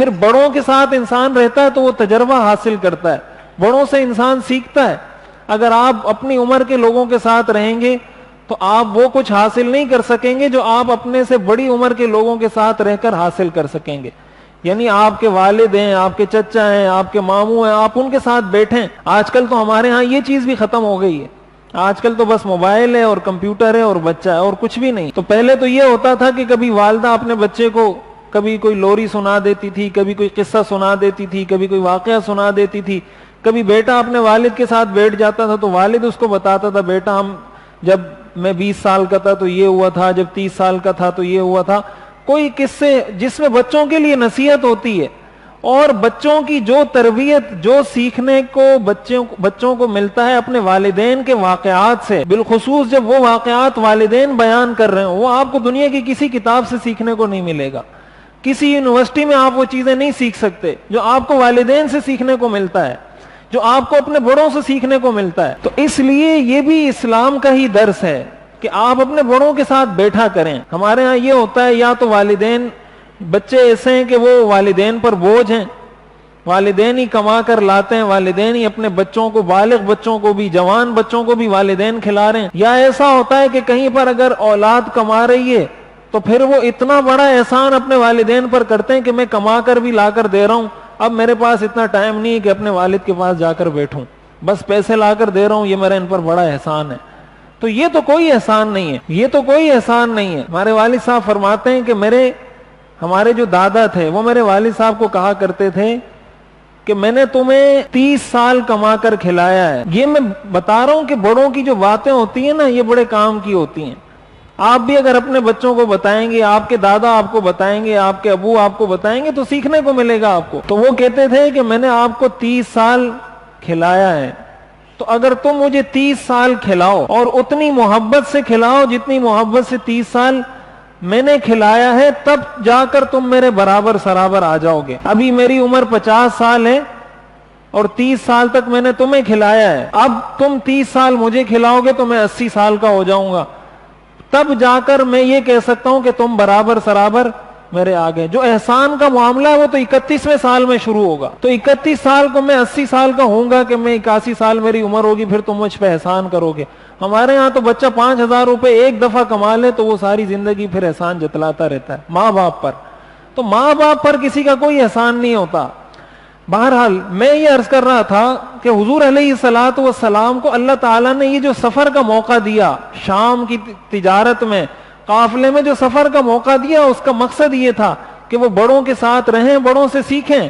پھر بڑوں کے ساتھ انسان رہتا ہے تو وہ تجربہ حاصل کرتا ہے، بڑوں سے انسان سیکھتا ہے۔ اگر آپ اپنی عمر کے لوگوں کے ساتھ رہیں گے تو آپ وہ کچھ حاصل نہیں کر سکیں گے جو آپ اپنے سے بڑی عمر کے لوگوں کے ساتھ رہ کر حاصل کر سکیں گے۔ یعنی آپ کے والد ہیں، آپ کے چچا ہیں، آپ کے ماموں ہیں، آپ ان کے ساتھ بیٹھیں۔ آج کل تو ہمارے ہاں یہ چیز بھی ختم ہو گئی ہے، آج کل تو بس موبائل ہے اور کمپیوٹر ہے اور بچہ ہے اور کچھ بھی نہیں۔ تو پہلے تو یہ ہوتا تھا کہ کبھی والدہ اپنے بچے کو کبھی کوئی لوری سنا دیتی تھی، کبھی کوئی قصہ سنا دیتی تھی، کبھی کوئی واقعہ سنا دیتی تھی، کبھی بیٹا اپنے والد کے ساتھ بیٹھ جاتا تھا تو والد اس کو بتاتا تھا، بیٹا ہم جب میں 20 سال کا تھا تو یہ ہوا تھا، جب 30 سال کا تھا تو یہ ہوا تھا، کوئی قصے جس میں بچوں کے لیے نصیحت ہوتی ہے۔ اور بچوں کی جو تربیت، جو سیکھنے کو بچوں کو ملتا ہے اپنے والدین کے واقعات سے، بالخصوص جب وہ واقعات والدین بیان کر رہے ہوں، وہ آپ کو دنیا کی کسی کتاب سے سیکھنے کو نہیں ملے گا، کسی یونیورسٹی میں آپ وہ چیزیں نہیں سیکھ سکتے جو آپ کو والدین سے سیکھنے کو ملتا ہے، جو آپ کو اپنے بڑوں سے سیکھنے کو ملتا ہے۔ تو اس لیے یہ بھی اسلام کا ہی درس ہے کہ آپ اپنے بڑوں کے ساتھ بیٹھا کریں۔ ہمارے ہاں یہ ہوتا ہے یا تو والدین، بچے ایسے ہیں کہ وہ والدین پر بوجھ ہیں، والدین ہی کما کر لاتے ہیں، والدین ہی اپنے بچوں کو، بالغ بچوں کو بھی، جوان بچوں کو بھی والدین کھلا رہے ہیں، یا ایسا ہوتا ہے کہ کہیں پر اگر اولاد کما رہی ہے تو پھر وہ اتنا بڑا احسان اپنے والدین پر کرتے ہیں کہ میں کما کر بھی لا کر دے رہا ہوں، اب میرے پاس اتنا ٹائم نہیں ہے کہ اپنے والد کے پاس جا کر بیٹھوں، بس پیسے لا کر دے رہا ہوں، یہ میرا ان پر بڑا احسان ہے۔ تو یہ تو کوئی احسان نہیں ہے، یہ تو کوئی احسان نہیں ہے۔ ہمارے والد صاحب فرماتے ہیں کہ ہمارے جو دادا تھے وہ میرے والد صاحب کو کہا کرتے تھے کہ میں نے تمہیں 30 سال کما کر کھلایا ہے۔ یہ میں بتا رہا ہوں کہ بڑوں کی جو باتیں ہوتی ہیں نا، یہ بڑے کام کی ہوتی ہیں۔ آپ بھی اگر اپنے بچوں کو بتائیں گے، آپ کے دادا آپ کو بتائیں گے، آپ کے ابو آپ کو بتائیں گے تو سیکھنے کو ملے گا آپ کو۔ تو وہ کہتے تھے کہ میں نے آپ کو 30 سال کھلایا ہے، تو اگر تم مجھے 30 سال کھلاؤ اور اتنی محبت سے کھلاؤ جتنی محبت سے 30 سال میں نے کھلایا ہے، تب جا کر تم میرے برابر سرابر آ جاؤ گے۔ ابھی میری عمر 50 سال ہے اور 30 سال تک میں نے تمہیں کھلایا ہے، اب تم 30 سال مجھے کھلاؤ گے تو میں 80 سال کا ہو جاؤں گا، تب جا کر میں یہ کہہ سکتا ہوں کہ تم برابر سرابر میرے آگے۔ جو احسان کا معاملہ ہے وہ تو 31ویں سال میں شروع ہوگا، تو 31 سال کو میں 80 سال کا ہوں گا کہ میں 81 سال میری عمر ہوگی، پھر تم مجھ پہ احسان کرو گے۔ ہمارے ہاں تو بچہ 5000 روپے ایک دفعہ کما لے تو وہ ساری زندگی پھر احسان جتلاتا رہتا ہے ماں باپ پر۔ تو ماں باپ پر کسی کا کوئی احسان نہیں ہوتا۔ بہرحال میں یہ عرض کر رہا تھا کہ حضور علیہ الصلوۃ والسلام کو اللہ تعالیٰ نے یہ جو سفر کا موقع دیا، شام کی تجارت میں، قافلے میں جو سفر کا موقع دیا، اس کا مقصد یہ تھا کہ وہ بڑوں کے ساتھ رہیں، بڑوں سے سیکھیں۔